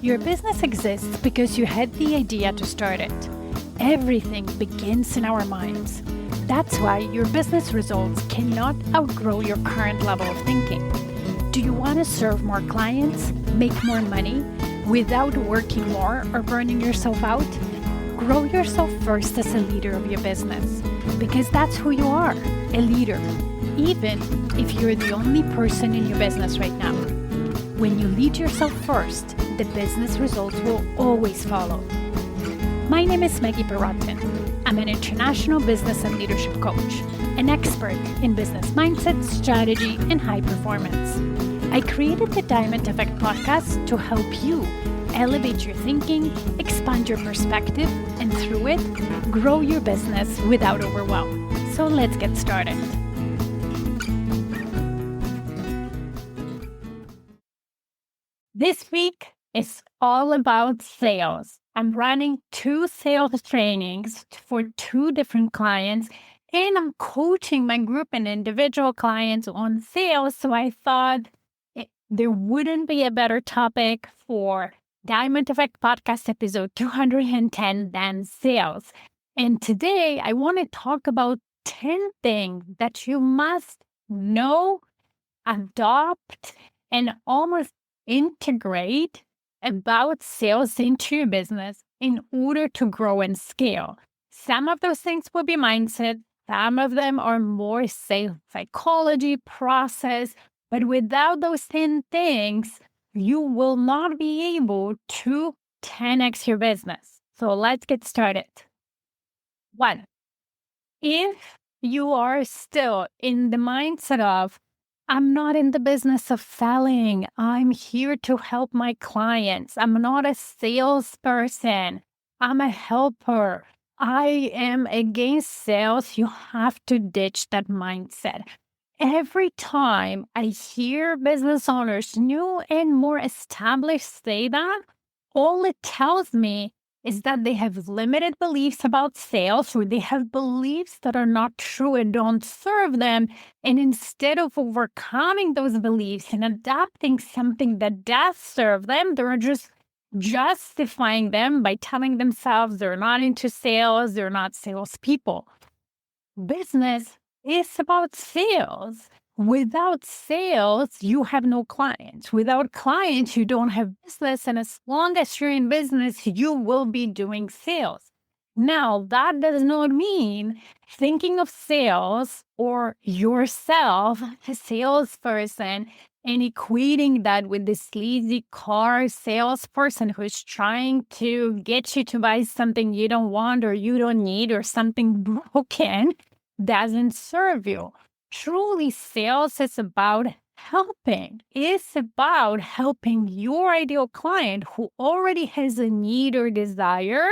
Your business exists because you had the idea to start it. Everything begins in our minds. That's why your business results cannot outgrow your current level of thinking. Do you want to serve more clients, make more money, without working more or burning yourself out? Grow yourself first as a leader of your business, because that's who you are, a leader, even if you're the only person in your business right now. When you lead yourself first, the business results will always follow. My name is Maggie. I'm an international business and leadership coach, an expert in business mindset, strategy, and high performance. I created the Diamond Effect podcast to help you elevate your thinking, expand your perspective, and through it, grow your business without overwhelm. So let's get started. This week is all about sales. I'm running 2 sales trainings for 2 different clients, and I'm coaching my group and individual clients on sales. So I thought there wouldn't be a better topic for Diamond Effect Podcast episode 210 than sales. And today I want to talk about 10 things that you must know, adopt, and almost integrate about sales into your business in order to grow and scale. Some of those things will be mindset. Some of them are more psychology, process. But without those 10 things, you will not be able to 10x your business. So let's get started. 1, if you are still in the mindset of, I'm not in the business of selling, I'm here to help my clients, I'm not a salesperson, I'm a helper, I am against sales, you have to ditch that mindset. Every time I hear business owners, new and more established, say that, all it tells me is that they have limited beliefs about sales, or they have beliefs that are not true and don't serve them. And instead of overcoming those beliefs and adapting something that does serve them, they're just justifying them by telling themselves they're not into sales, they're not salespeople. Business is about sales. Without sales, you have no clients. Without clients, you don't have business. And as long as you're in business, you will be doing sales. Now, that does not mean thinking of sales or yourself, a salesperson, and equating that with the sleazy car salesperson who's trying to get you to buy something you don't want or you don't need or something broken doesn't serve you. Truly, sales is about helping. It's about helping your ideal client who already has a need or desire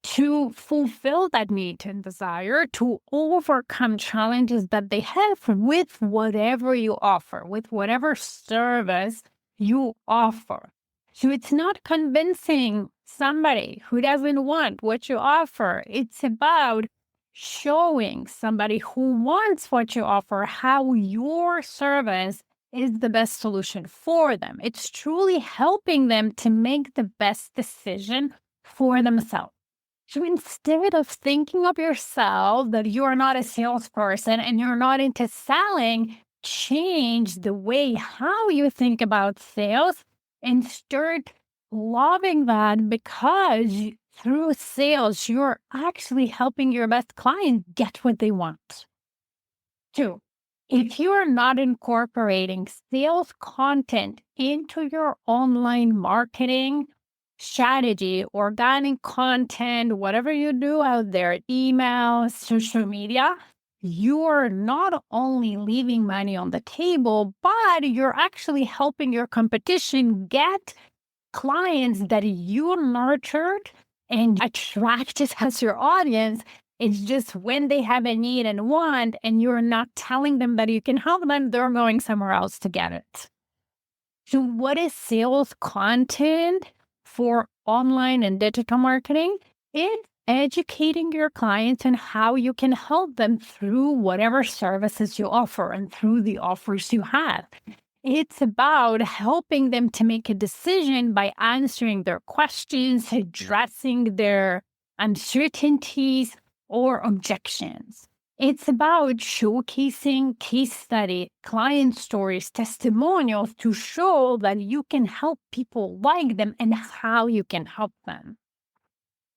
to fulfill that need and desire, to overcome challenges that they have with whatever you offer, with whatever service you offer. So it's not convincing somebody who doesn't want what you offer. It's about showing somebody who wants what you offer how your service is the best solution for them. It's truly helping them to make the best decision for themselves. So instead of thinking of yourself that you are not a salesperson and you're not into selling, change the way how you think about sales and start loving that, because through sales, you're actually helping your best client get what they want. 2, if you are not incorporating sales content into your online marketing strategy, organic content, whatever you do out there, email, social media, you're not only leaving money on the table, but you're actually helping your competition get clients that you nurtured and attracted as your audience. It's just when they have a need and want, and you're not telling them that you can help them, they're going somewhere else to get it. So what is sales content for online and digital marketing? It's educating your clients on how you can help them through whatever services you offer and through the offers you have. It's about helping them to make a decision by answering their questions, addressing their uncertainties or objections. It's about showcasing case study, client stories, testimonials to show that you can help people like them and how you can help them.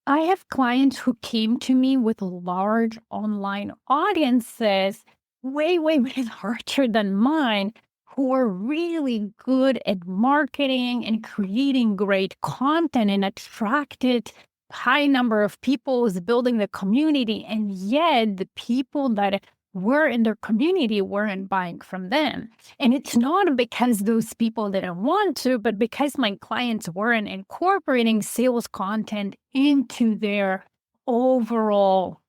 I have clients who came to me with large online audiences, way larger than mine, who are really good at marketing and creating great content and attracted high number of people, is building the community. And yet the people that were in their community weren't buying from them. And it's not because those people didn't want to, but because my clients weren't incorporating sales content into their overall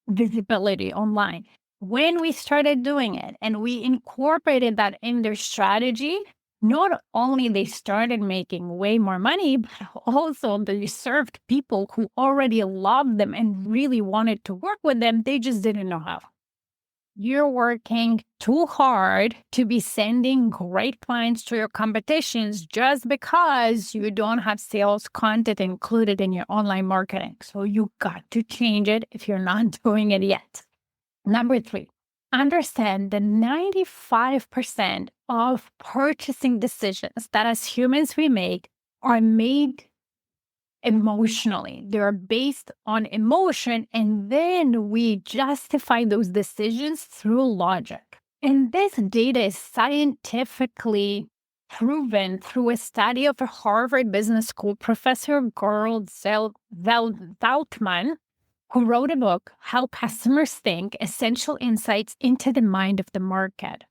visibility online. When we started doing it and we incorporated that in their strategy, not only they started making way more money, but also they served people who already loved them and really wanted to work with them. They just didn't know how. You're working too hard to be sending great clients to your competitions just because you don't have sales content included in your online marketing. So you got to change it if you're not doing it yet. Number 3, understand that 95% of purchasing decisions that as humans we make are made emotionally. They're based on emotion, and then we justify those decisions through logic. And this data is scientifically proven through a study of a Harvard Business School professor, Gerald Zeltman, who wrote a book, How Customers Think: Essential Insights into the Mind of the Market.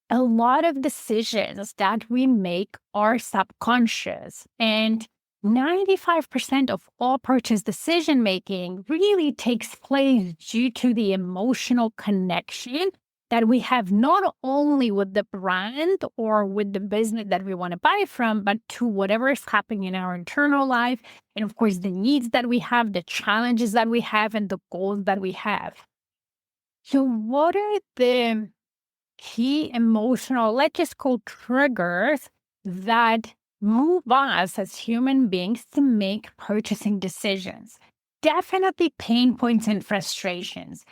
A lot of decisions that we make are subconscious, and 95% of all purchase decision making really takes place due to the emotional connection that we have not only with the brand or with the business that we want to buy from, but to whatever is happening in our internal life. And of course, the needs that we have, the challenges that we have, and the goals that we have. So, what are the key emotional, let's just call triggers that move us as human beings to make purchasing decisions? Definitely pain points and frustrations.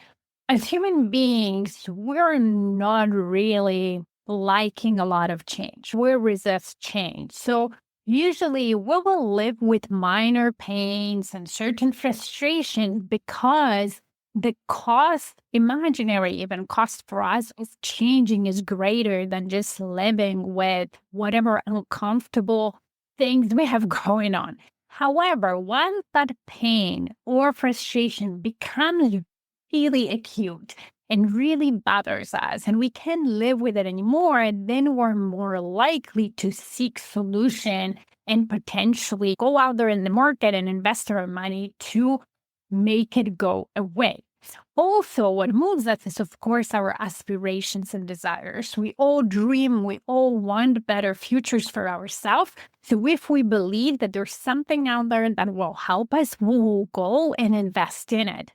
As human beings, we're not really liking a lot of change. We resist change. So usually we will live with minor pains and certain frustrations because the cost, imaginary even cost for us of changing is greater than just living with whatever uncomfortable things we have going on. However, once that pain or frustration becomes really acute and really bothers us and we can't live with it anymore, then we're more likely to seek solution and potentially go out there in the market and invest our money to make it go away. Also, what moves us is, of course, our aspirations and desires. We all dream, we all want better futures for ourselves. So if we believe that there's something out there that will help us, we will go and invest in it.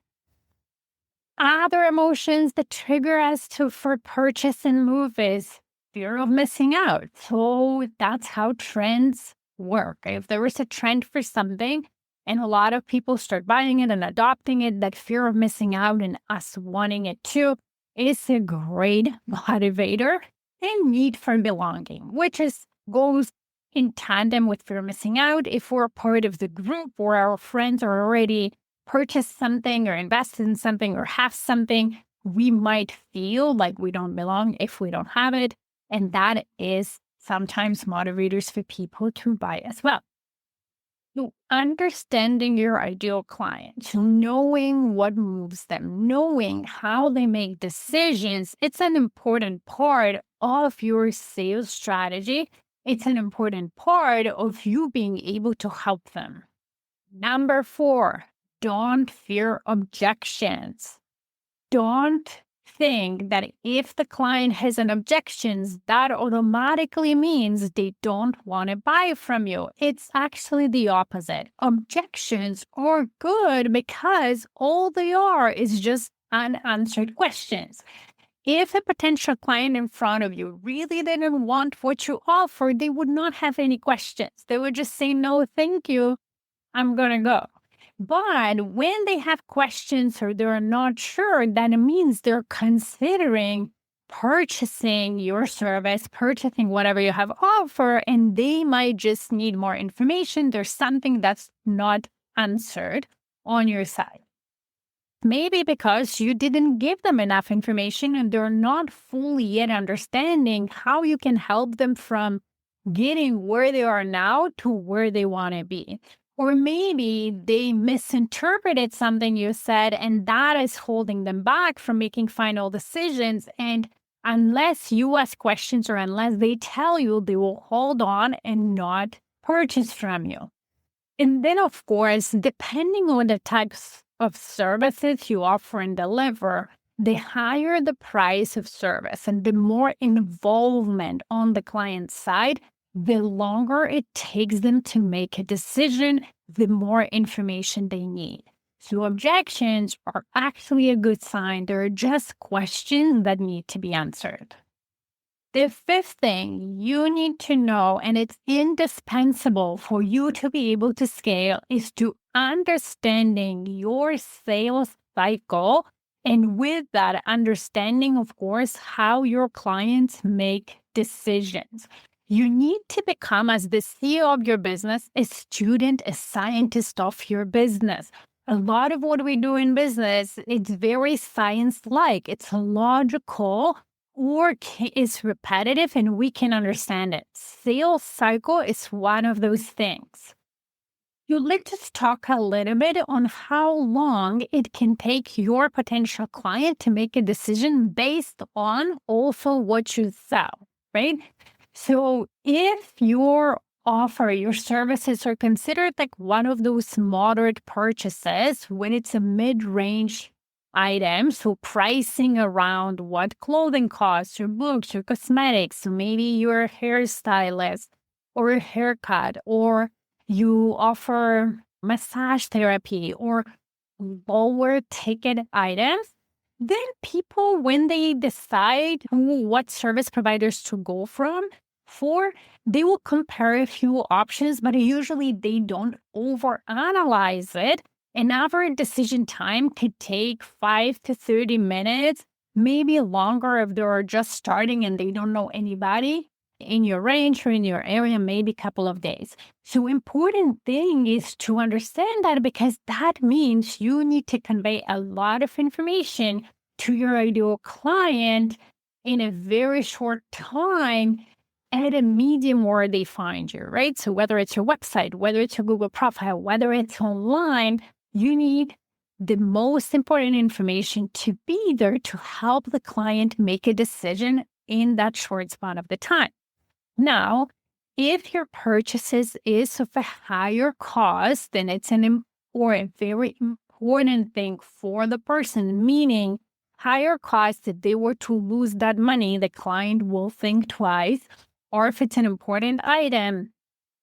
Other emotions that trigger us for purchase and move is fear of missing out. So that's how trends work. If there is a trend for something and a lot of people start buying it and adopting it, that fear of missing out and us wanting it too is a great motivator and need for belonging, which goes in tandem with fear of missing out. If we're part of the group where our friends are already purchased something or invested in something or have something, we might feel like we don't belong if we don't have it. And that is sometimes motivators for people to buy as well. So understanding your ideal client, knowing what moves them, knowing how they make decisions, it's an important part of your sales strategy. It's an important part of you being able to help them. Number 4, don't fear objections. Don't think that if the client has an objections, that automatically means they don't want to buy from you. It's actually the opposite. Objections are good because all they are is just unanswered questions. If a potential client in front of you really didn't want what you offer, they would not have any questions. They would just say, no, thank you. I'm going to go. But when they have questions or they're not sure, that means they're considering purchasing your service, purchasing whatever you have offer, and they might just need more information. There's something that's not answered on your side. Maybe because you didn't give them enough information and they're not fully yet understanding how you can help them from getting where they are now to where they want to be. Or maybe they misinterpreted something you said, and that is holding them back from making final decisions. And unless you ask questions or unless they tell you, they will hold on and not purchase from you. And then, of course, depending on the types of services you offer and deliver, the higher the price of service and the more involvement on the client side, the longer it takes them to make a decision, the more information they need. So objections are actually a good sign. They're just questions that need to be answered. The fifth thing you need to know, and it's indispensable for you to be able to scale, is to understanding your sales cycle. And with that understanding, of course, how your clients make decisions. You need to become, as the CEO of your business, a student, a scientist of your business. A lot of what we do in business, it's very science-like. It's logical or is repetitive and we can understand it. Sales cycle is one of those things. Let's just talk a little bit on how long it can take your potential client to make a decision based on also what you sell, right? So if your offer, your services are considered like one of those moderate purchases, when it's a mid-range item, so pricing around what clothing costs, your books, your cosmetics, so maybe you're a hairstylist or a haircut, or you offer massage therapy or lower ticket items, then people, when they decide what service providers to go for, they will compare a few options, but usually they don't overanalyze it. An average decision time could take 5 to 30 minutes, maybe longer if they're just starting and they don't know anybody in your range or in your area, maybe a couple of days. So important thing is to understand that, because that means you need to convey a lot of information to your ideal client in a very short time at a medium where they find you, right? So whether it's your website, whether it's your Google profile, whether it's online, you need the most important information to be there to help the client make a decision in that short span of the time. Now, if your purchases is of a higher cost, then it's a very important thing for the person, meaning higher cost, if they were to lose that money, the client will think twice. Or if it's an important item,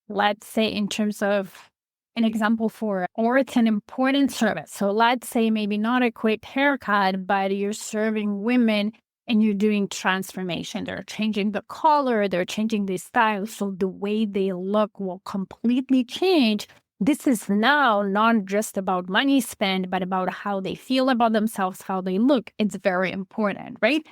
let's say in terms of an example or it's an important service. So let's say maybe not a quick haircut, but you're serving women and you're doing transformation. They're changing the color, they're changing the style. So the way they look will completely change. This is now not just about money spent, but about how they feel about themselves, how they look. It's very important, right?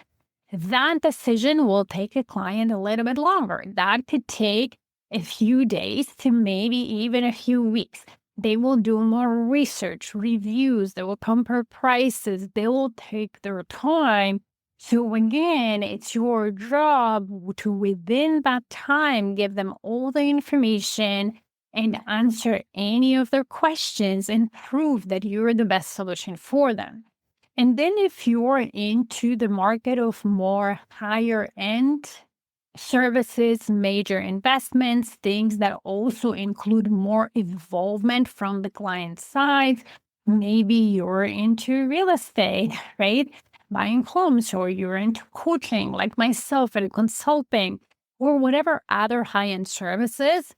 That decision will take a client a little bit longer. That could take a few days to maybe even a few weeks. They will do more research, reviews, they will compare prices, they will take their time. So again, it's your job to, within that time, give them all the information and answer any of their questions and prove that you're the best solution for them. And then if you're into the market of more higher end services, major investments, things that also include more involvement from the client side, maybe you're into real estate, right? Buying homes, or you're into coaching like myself and consulting, or whatever other high-end services,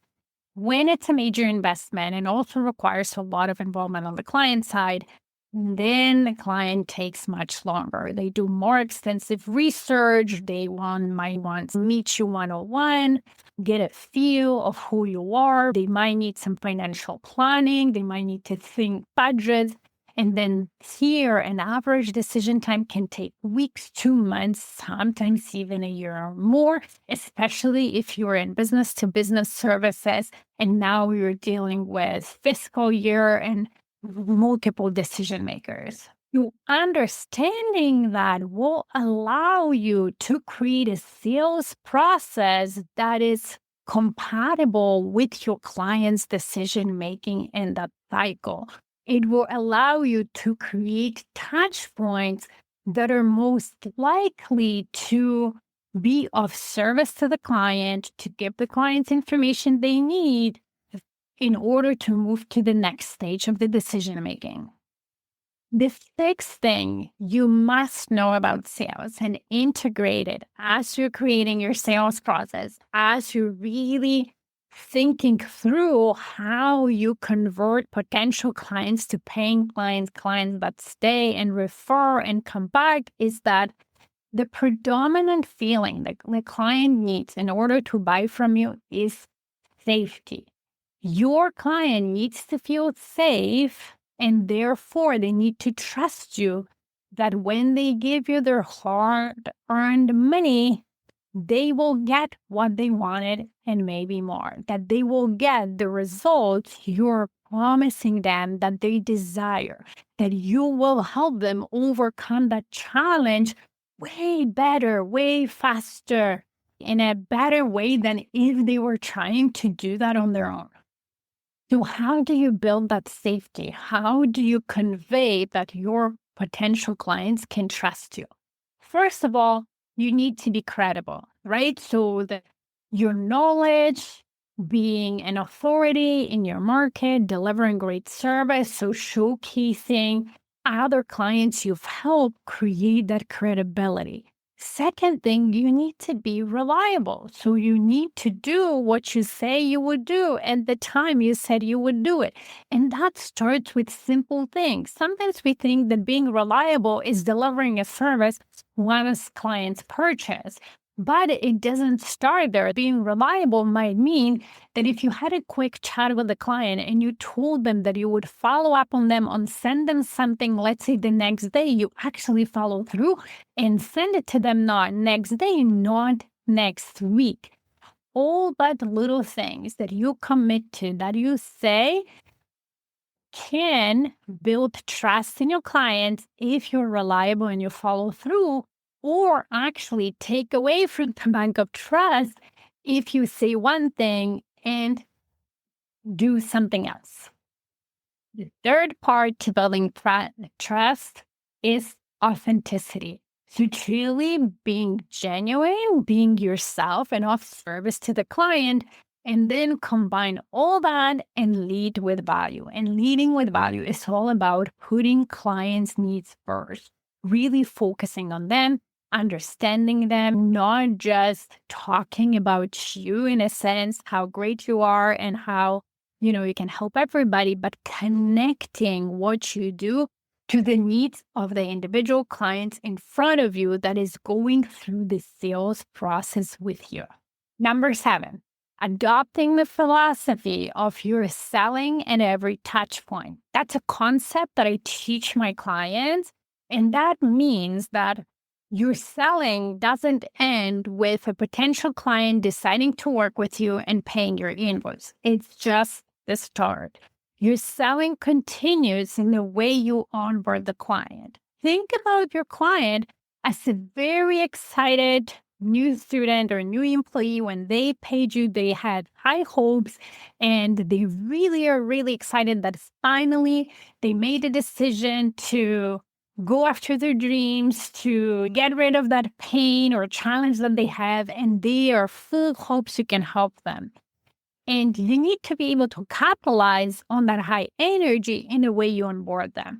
when it's a major investment and also requires a lot of involvement on the client side, Then the client takes much longer. They do more extensive research. Might want to meet you one-on-one, get a feel of who you are. They might need some financial planning. They might need to think budgets. And then here, an average decision time can take weeks, 2 months, sometimes even a year or more, especially if you're in business to business services. And now you're dealing with fiscal year and multiple decision makers. You understanding that will allow you to create a sales process that is compatible with your client's decision making in that cycle. It will allow you to create touch points that are most likely to be of service to the client, to give the clients information they need in order to move to the next stage of the decision making. The sixth thing you must know about sales and integrate it as you're creating your sales process, as you're really thinking through how you convert potential clients to paying clients, clients that stay and refer and come back, is that the predominant feeling that the client needs in order to buy from you is safety. Your client needs to feel safe, and therefore they need to trust you that when they give you their hard-earned money, they will get what they wanted and maybe more, that they will get the results you're promising them that they desire, that you will help them overcome that challenge way better, way faster, in a better way than if they were trying to do that on their own. So how do you build that safety? How do you convey that your potential clients can trust you? First of all, you need to be credible, right? So that your knowledge, being an authority in your market, delivering great service, so showcasing other clients you've helped create that credibility. Second thing, you need to be reliable. So you need to do what you say you would do at the time you said you would do it. And that starts with simple things. Sometimes we think that being reliable is delivering a service once clients purchase. But it doesn't start there. Being reliable might mean that if you had a quick chat with the client and you told them that you would follow up on them on send them something, let's say the next day, you actually follow through and send it to them not next day, not next week. All that little things that you commit to, that you say, can build trust in your clients if you're reliable and you follow through, or actually take away from the bank of trust if you say one thing and do something else. The third part to building trust is authenticity. So truly being genuine, being yourself and of service to the client, and then combine all that and lead with value. And leading with value is all about putting clients' needs first, really focusing on them, understanding them, not just talking about you in a sense, how great you are and how, you can help everybody, but connecting what you do to the needs of the individual clients in front of you that is going through the sales process with you. Number 7, adopting the philosophy of your selling at every touch point. That's a concept that I teach my clients. And that means that your selling doesn't end with a potential client deciding to work with you and paying your invoice. It's just the start. Your selling continues in the way you onboard the client. Think about your client as a very excited new student or new employee. When they paid you, they had high hopes and they really are really excited that finally they made a decision to go after their dreams, to get rid of that pain or challenge that they have, and they are full of hopes you can help them. And you need to be able to capitalize on that high energy in the way you onboard them.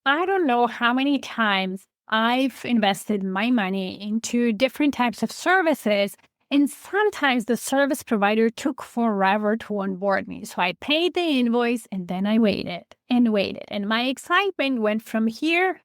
I don't know how many times I've invested my money into different types of services, And sometimes the service provider took forever to onboard me. So I paid the invoice and then I waited and waited. And my excitement went from here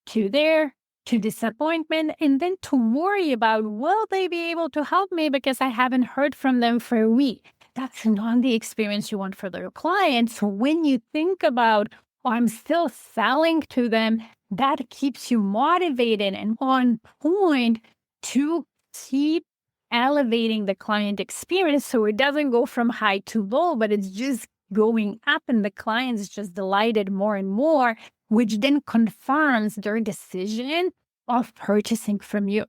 to there to disappointment and then to worry about will they be able to help me because I haven't heard from them for a week. That's not the experience you want for their clients. So when you think about, oh, I'm still selling to them, that keeps you motivated and on point to keep elevating the client experience so it doesn't go from high to low, but it's just going up and the client's just delighted more and more, which then confirms their decision of purchasing from you.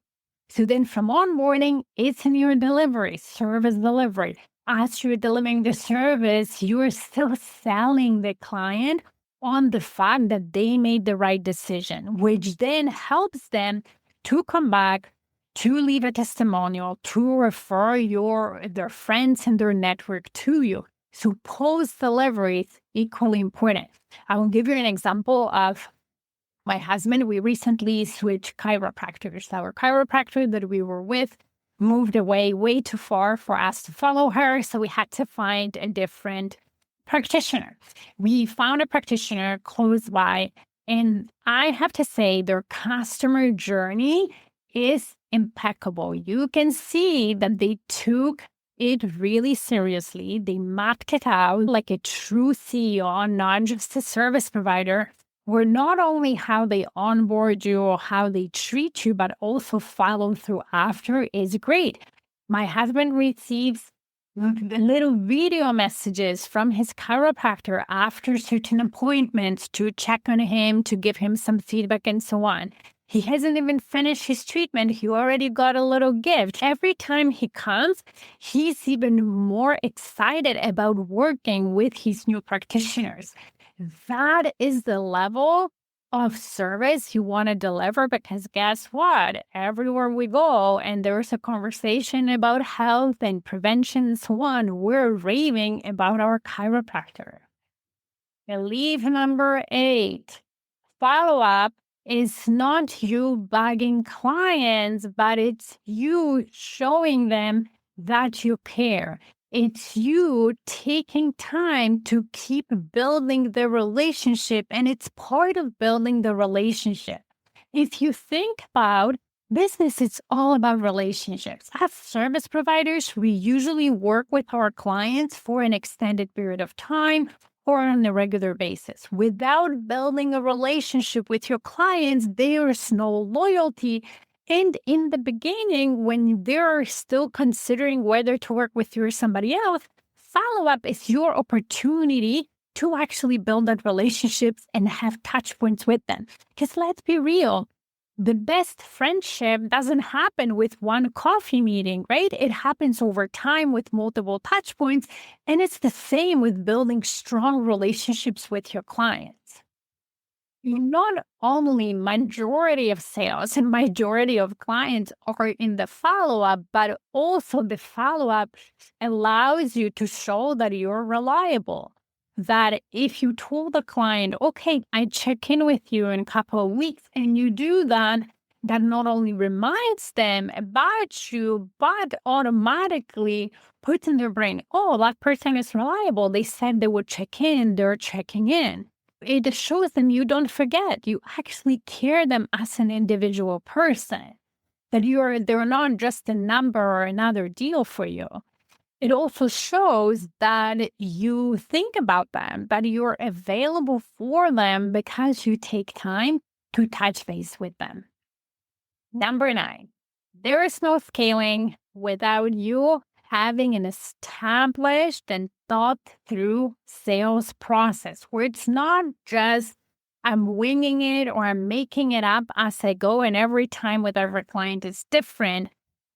So then from onboarding, it's in your delivery, service delivery. As you're delivering the service, you're still selling the client on the fact that they made the right decision, which then helps them to come back, to leave a testimonial, to refer their friends and their network to you. So post-delivery is equally important. I will give you an example of my husband. We recently switched chiropractors. Our chiropractor that we were with moved away way too far for us to follow her, so we had to find a different practitioner. We found a practitioner close by, and I have to say their customer journey is impeccable. You can see that they took it really seriously. They mapped it out like a true CEO, not just a service provider, where not only how they onboard you or how they treat you, but also follow through after is great. My husband receives little video messages from his chiropractor after certain appointments to check on him, to give him some feedback and so on. He hasn't even finished his treatment. He already got a little gift. Every time he comes, he's even more excited about working with his new practitioners. That is the level of service you want to deliver, because guess what? Everywhere we go and there's a conversation about health and prevention and so on, we're raving about our chiropractor. Belief number 8, follow-up is not you bugging clients, but it's you showing them that you care. It's you taking time to keep building the relationship, and it's part of building the relationship. If you think about business, it's all about relationships. As service providers, we usually work with our clients for an extended period of time or on a regular basis. Without building a relationship with your clients, there is no loyalty. And in the beginning, when they're still considering whether to work with you or somebody else, follow-up is your opportunity to actually build that relationships and have touch points with them. Because let's be real, the best friendship doesn't happen with one coffee meeting, right? It happens over time with multiple touch points. And it's the same with building strong relationships with your clients. Not only majority of sales and majority of clients are in the follow-up, but also the follow-up allows you to show that you're reliable. That if you told the client, okay, I check in with you in a couple of weeks, and you do that, that not only reminds them about you, but automatically puts in their brain, oh, that person is reliable. They said they would check in, they're checking in. It shows them you don't forget. You actually care them as an individual person, that they're not just a number or another deal for you. It also shows that you think about them, that you're available for them because you take time to touch base with them. Number 9, there is no scaling without you having an established and thought through sales process where it's not just I'm winging it or I'm making it up as I go, and every time with every client is different,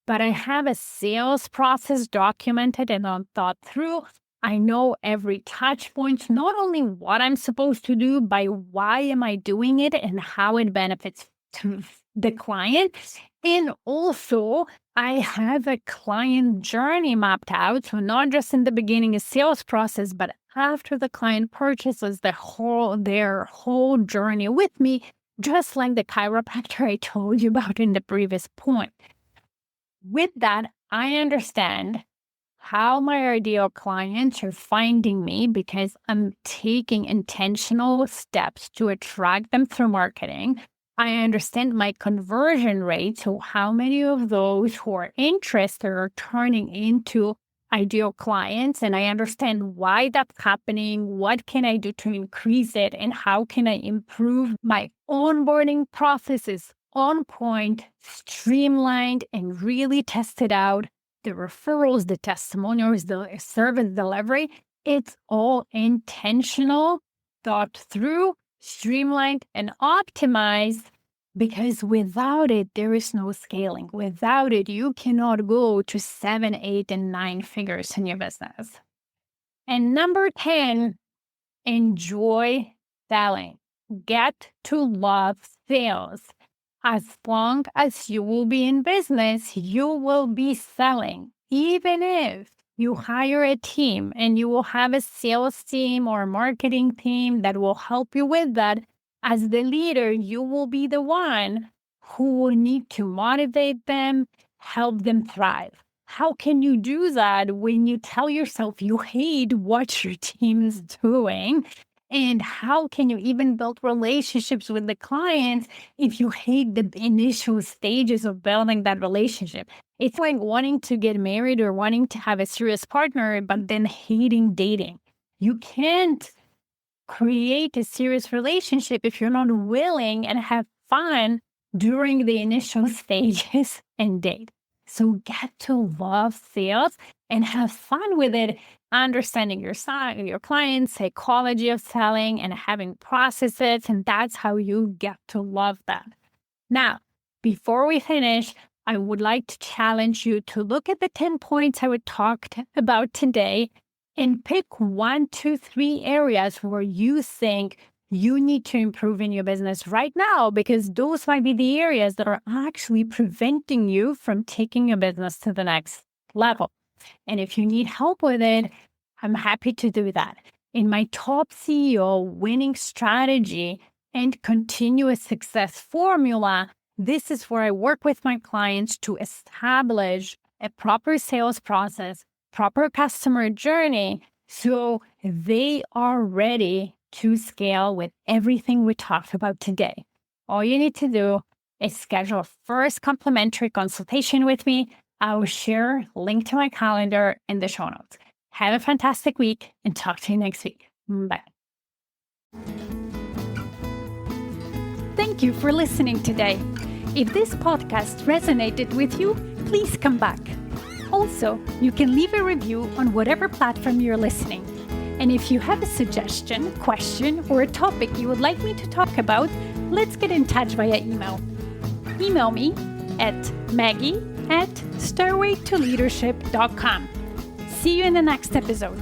but I have a sales process documented and thought through. I know every touch point, not only what I'm supposed to do, but why am I doing it and how it benefits to the client. And also, I have a client journey mapped out. So not just in the beginning a sales process, but after the client purchases their whole journey with me, just like the chiropractor I told you about in the previous point. With that, I understand how my ideal clients are finding me because I'm taking intentional steps to attract them through marketing. I understand my conversion rate, so how many of those who are interested are turning into ideal clients, and I understand why that's happening, what can I do to increase it, and how can I improve my onboarding processes on point, streamlined, and really tested out. The referrals, the testimonials, the service delivery, it's all intentional, thought through, streamlined, and optimized, because without it, there is no scaling. Without it, you cannot go to 7, 8, and 9 figures in your business. And number 10, enjoy selling. Get to love sales. As long as you will be in business, you will be selling. Even if you hire a team and you will have a sales team or a marketing team that will help you with that, as the leader, you will be the one who will need to motivate them, help them thrive. How can you do that when you tell yourself you hate what your team is doing? And how can you even build relationships with the clients if you hate the initial stages of building that relationship? It's like wanting to get married or wanting to have a serious partner, but then hating dating. You can't create a serious relationship if you're not willing and have fun during the initial stages and date. So get to love sales and have fun with it, understanding your client's psychology of selling and having processes. And that's how you get to love that. Now, before we finish, I would like to challenge you to look at the 10 points I talked about today and pick 1, 2, 3 areas where you think you need to improve in your business right now, because those might be the areas that are actually preventing you from taking your business to the next level. And if you need help with it, I'm happy to do that. In my Top CEO winning strategy and continuous success formula, this is where I work with my clients to establish a proper sales process, proper customer journey, so they are ready to scale with everything we talked about today. All you need to do is schedule a first complimentary consultation with me. I will share a link to my calendar in the show notes. Have a fantastic week and talk to you next week. Bye. Thank you for listening today. If this podcast resonated with you, please come back. Also, you can leave a review on whatever platform you're listening. And if you have a suggestion, question, or a topic you would like me to talk about, let's get in touch via email. Email me at Maggie@stairwaytoleadership.com. See you in the next episode.